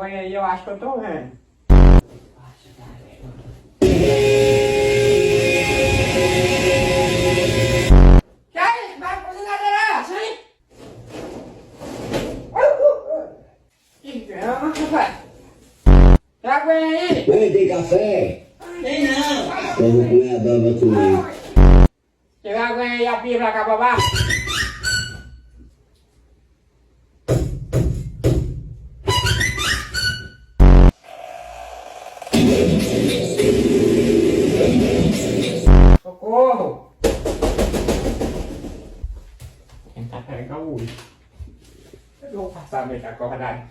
aguinha aí, eu acho que eu tô vendo. Que aí? Vai pra geladeira, sai! Que grama, rapaz! Tem aguinha aí? Mãe, tem café? Tem não. Eu vou comer a baba comigo. Tem aguinha aí, a pia pra cá pra baixo? Socorro! Tentar pegar o olho. Eu vou passar a noite acordado.